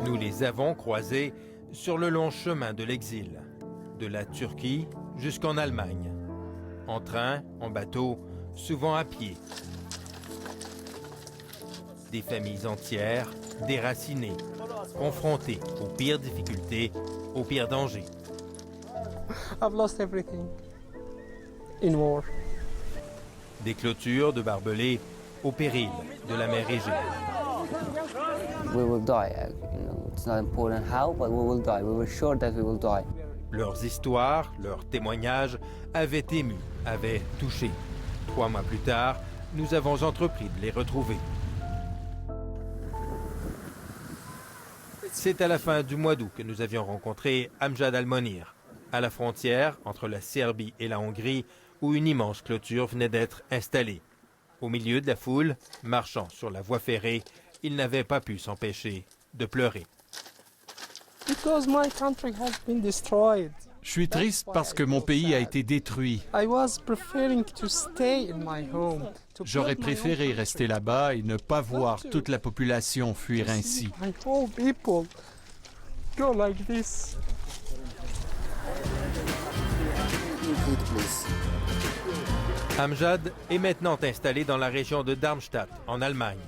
Nous les avons croisés sur le long chemin de l'exil, de la Turquie jusqu'en Allemagne, en train, en bateau, souvent à pied. Des familles entières, déracinées, confrontées aux pires difficultés, aux pires dangers. I've lost everything in war. Des clôtures de barbelés au péril de la mer Égée. We will die. It's not important how, but we will die. We were sure that we will die. Leurs histoires, leurs témoignages avaient ému, avaient touché. 3 mois plus tard, nous avons entrepris de les retrouver. C'est à la fin du mois d'août que nous avions rencontré Amjad Al-Monir, à la frontière entre la Serbie et la Hongrie, où une immense clôture venait d'être installée. Au milieu de la foule, marchant sur la voie ferrée, il n'avait pas pu s'empêcher de pleurer. Because my country has been destroyed. Je suis triste parce que mon pays a été détruit. I was preferring to stay in my home. J'aurais préféré rester là-bas et ne pas voir toute la population fuir ainsi. My whole people go like this. Amjad est maintenant installé dans la région de Darmstadt, en Allemagne,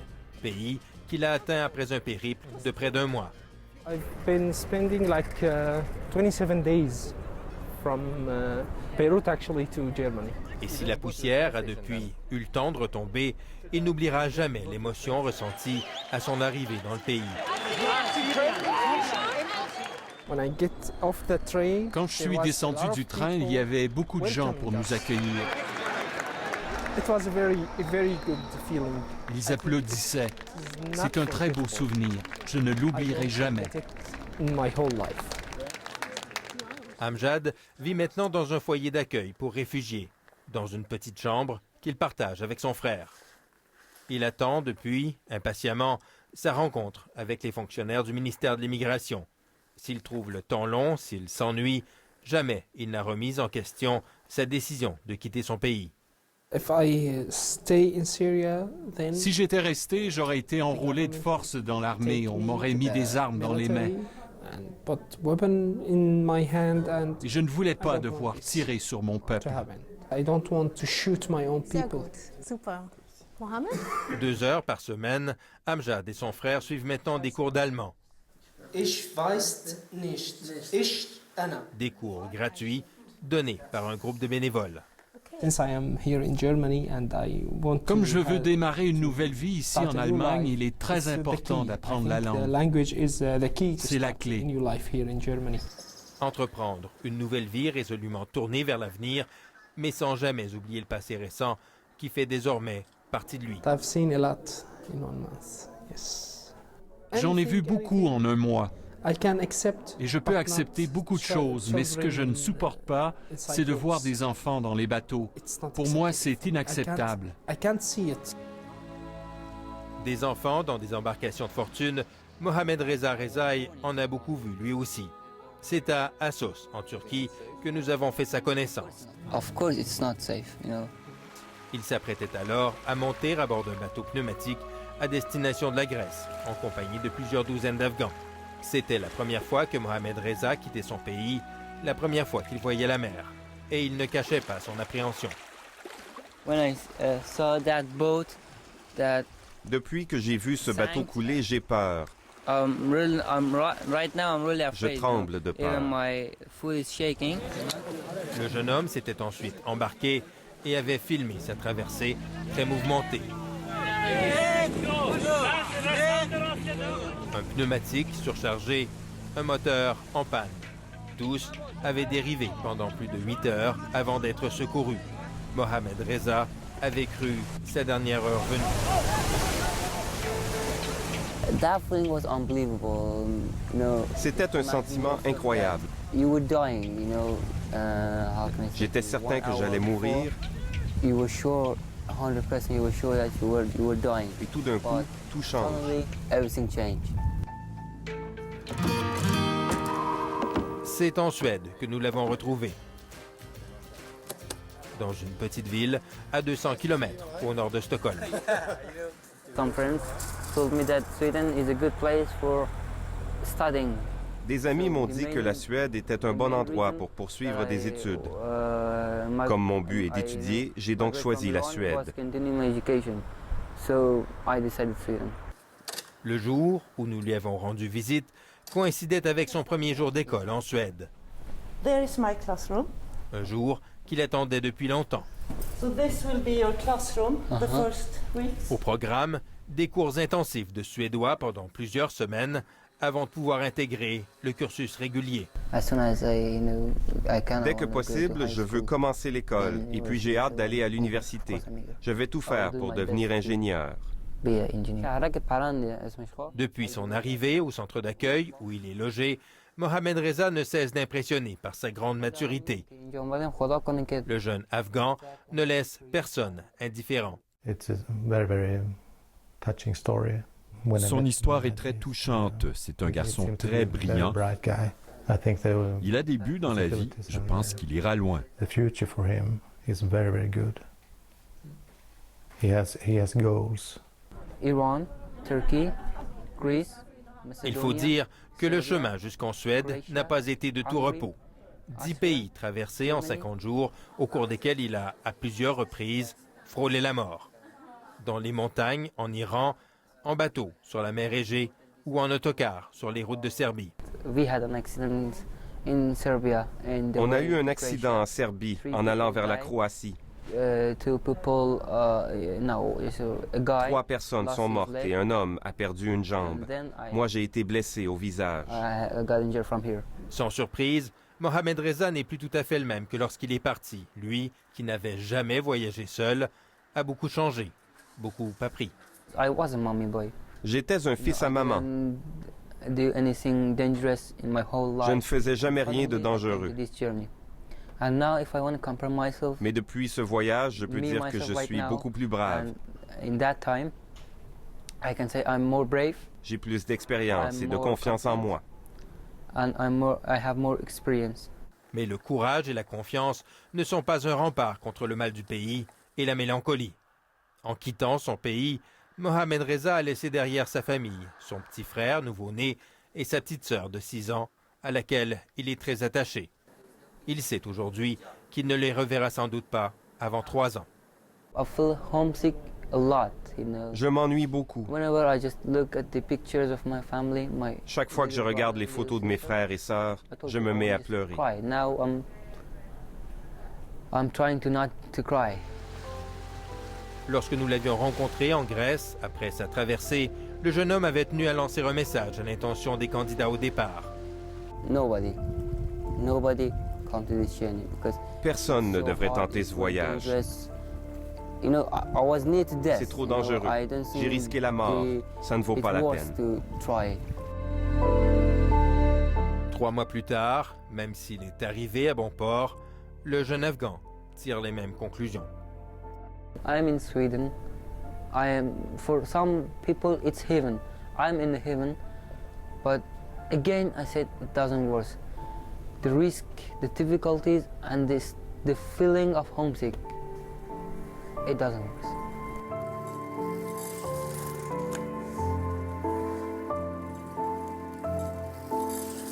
pays qu'il a atteint après un périple de près d'1 mois. I've been spending like 27 days from Beirut actually to Germany. Et si la poussière a depuis eu le temps de retomber, il n'oubliera jamais l'émotion ressentie à son arrivée dans le pays. When I get off the train, Quand je suis descendu du train, il y avait beaucoup de gens pour nous accueillir. It was a very good feeling. Ils applaudissaient. C'est un très beau souvenir. Je ne l'oublierai jamais. In my whole life. Amjad vit maintenant dans un foyer d'accueil pour réfugiés, dans une petite chambre qu'il partage avec son frère. Il attend depuis, impatiemment, sa rencontre avec les fonctionnaires du ministère de l'Immigration. S'il trouve le temps long, s'il s'ennuie, jamais il n'a remis en question sa décision de quitter son pays. If I stay in Syria, then Si j'étais resté, j'aurais été enrôlé de force dans l'armée. On m'aurait mis des armes dans les mains. Put weapon in my hand and Et je ne voulais pas devoir tirer sur mon peuple. to happen. I don't want to shoot my own Sehr people. gut, super. Mohamed? 2 heures par semaine, Amjad et son frère suivent maintenant des cours d'allemand. Ich weiß nicht. Ich Anna. Des cours gratuits donnés par un groupe de bénévoles. Since I am here in Germany and I want Comme to je veux have- démarrer une nouvelle vie ici start en a new Allemagne, life, il est it's très the important key. d'apprendre I la think the langue. language is the key to C'est la start clé. a new life here in Germany. Entreprendre une nouvelle vie résolument tournée vers l'avenir, mais sans jamais oublier le passé récent qui fait désormais partie de lui. I've seen a lot in 1 month. Yes. J'en ai vu beaucoup en 1 mois. I can accept, Et je peux but accepter not beaucoup de choses, mais ce que je ne supporte pas, c'est de voir des enfants dans les bateaux. It's not Pour moi, acceptable. c'est inacceptable. I can't see it. Des enfants dans des embarcations de fortune, Mohamed Reza Rezaï en a beaucoup vu lui aussi. C'est à Assos, en Turquie, que nous avons fait sa connaissance. Of course, it's not safe, you know. Il s'apprêtait alors à monter à bord d'un bateau pneumatique à destination de la Grèce, en compagnie de plusieurs douzaines d'Afghans. C'était la première fois que Mohamed Reza quittait son pays, la première fois qu'il voyait la mer. Et il ne cachait pas son appréhension. When I saw that boat, Depuis que j'ai vu ce bateau couler, j'ai peur. right now I'm really afraid. Je tremble de peur. Even my foot is shaking. Le jeune homme s'était ensuite embarqué et avait filmé sa traversée très mouvementée. Un pneumatique surchargé, un moteur en panne. Tous avaient dérivé pendant plus de 8 heures avant d'être secourus. Mohamed Reza avait cru sa dernière heure venue. That feeling was unbelievable. You know, C'était un sentiment incroyable. you were dying. You know, how can I say? J'étais certain que j'allais mourir You were sure, 100%. You were sure that you were dying. et tout d'un coup, tout change. Suddenly, everything changed. C'est en Suède que nous l'avons retrouvé. dans une petite ville à 200 km au nord de Stockholm. Some friends told me that Sweden is a good place for studying. Des amis m'ont dit que la Suède était un bon endroit pour poursuivre des études. Comme mon but est d'étudier, j'ai donc choisi la Suède. Le jour où nous lui avons rendu visite coïncidait avec son premier jour d'école en Suède. There is my classroom. Un jour qu'il attendait depuis longtemps. So this will be your classroom the first weeks. Au programme, des cours intensifs de suédois pendant plusieurs semaines avant de pouvoir intégrer le cursus régulier. Dès que possible, je veux commencer l'école et puis j'ai hâte d'aller à l'université. Je vais tout faire pour devenir ingénieur. Depuis son arrivée au centre d'accueil où il est logé, Mohamed Reza ne cesse d'impressionner par sa grande maturité. Le jeune Afghan ne laisse personne indifférent. Son histoire est très touchante. C'est un garçon très brillant. Il a des buts dans la vie. Je pense qu'il ira loin. Iran, Turkey, Greece, Il faut dire que le chemin jusqu'en Suède n'a pas été de tout repos. 10 pays traversés en 50 jours, au cours desquels il a, à plusieurs reprises, frôlé la mort. Dans les montagnes, en Iran, en bateau, sur la mer Égée ou en autocar sur les routes de Serbie. On a eu un accident en Serbie en allant vers la Croatie. 3 personnes sont mortes et un homme a perdu une jambe. Moi, j'ai été blessé au visage. Sans surprise, Mohamed Reza n'est plus tout à fait le même que lorsqu'il est parti. Lui, qui n'avait jamais voyagé seul, a beaucoup changé, beaucoup appris. J'étais un fils à maman. Je ne faisais jamais rien de dangereux. Mais depuis ce voyage, je peux dire que je suis beaucoup plus brave. J'ai plus d'expérience et de confiance en moi. Mais le courage et la confiance ne sont pas un rempart contre le mal du pays et la mélancolie. En quittant son pays, Mohamed Reza a laissé derrière sa famille, son petit frère nouveau-né et sa petite sœur de 6 ans, à laquelle il est très attaché. Il sait aujourd'hui qu'il ne les reverra sans doute pas avant 3 ans. Je m'ennuie beaucoup. Chaque fois que je regarde les photos de mes frères et sœurs, je me mets à pleurer. Lorsque nous l'avions rencontré en Grèce, après sa traversée, le jeune homme avait tenu à lancer un message à l'intention des candidats au départ. Personne ne devrait tenter ce voyage. C'est trop dangereux. J'ai risqué la mort. Ça ne vaut pas la peine. 3 mois plus tard, même s'il est arrivé à bon port, le jeune Afghan tire les mêmes conclusions. I'm in Sweden. For some people, it's heaven. I'm in heaven, but again, I said it doesn't work. The risk, the difficulties, and the feeling of homesick, it doesn't work.